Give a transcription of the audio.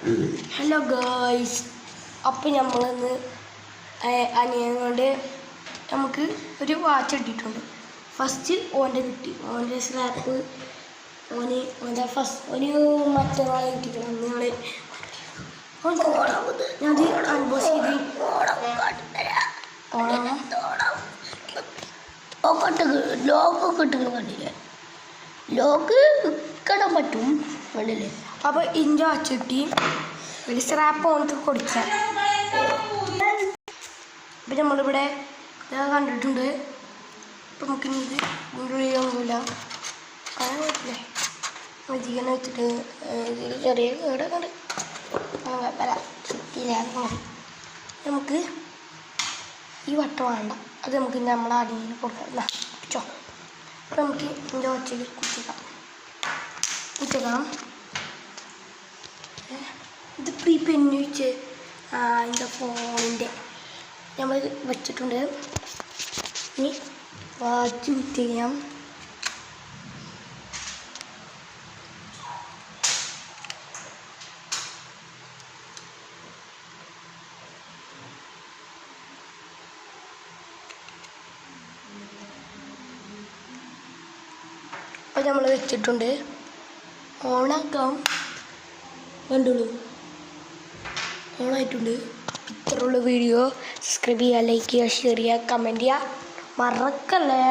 Hello guys, അപ്പം നമ്മളിന്ന് അനിയൻ കൊണ്ട് നമുക്ക് ഒരു വാച്ച് ഇട്ടിട്ടുണ്ട്. ഫസ്റ്റ് ഓൻ്റെ കിട്ടി, ഓൻ്റെ സ്ലാപ്പ് ഓൻ്റെ മറ്റന്നാളെ കിട്ടിക്കണം. ഞാനത് അൺബോക്സ് ചെയ്ത് ലോക്ക് കിട്ടുന്ന കണ്ടില്ലേ, ലോക്ക് കിട്ടാൻ പറ്റും കണ്ടില്ലേ. അപ്പോൾ ഇഞ്ചോ അച്ചിട്ടി ഒരു സ്ട്രാപ്പ് ഓണിട്ട് കൊടുക്കുക. ഇപ്പം നമ്മളിവിടെ കണ്ടിട്ടുണ്ട്. ഇപ്പം നമുക്ക് ഇത് ഒന്നുമില്ല, കാണാൻ പറ്റില്ലേ, മജികനെ വെച്ചിട്ട് ചെറിയ കേടൊക്കെ ഉണ്ട്. നമുക്ക് ഈ വട്ടം വേണ്ട, അത് നമുക്ക് നമ്മളെ അടിയിൽ കൊടുക്കാം. വെച്ചോ. അപ്പം നമുക്ക് ഇതിൻ്റെ ഒച്ചയിൽ കുത്തിക്കാം. ഇതിപ്പോൾ ഈ പെന്ന് വെച്ച് എൻ്റെ ഫോണിൻ്റെ നമ്മൾ വെച്ചിട്ടുണ്ട്. ഇനി വാച്ച് ഫിറ്റ് ചെയ്യാം. അപ്പോൾ നമ്മൾ വെച്ചിട്ടുണ്ട്. ഓണാക്കാം. കണ്ടുള്ളൂ, ഓണായിട്ടുണ്ട്. ഇത്രയുള്ള വീഡിയോ സബ്സ്ക്രൈബ് ചെയ്യുക, ലൈക്ക് ചെയ്യുക, ഷെയർ ചെയ്യുക, കമൻറ്റ് ചെയ്യുക മറക്കല്ലേ.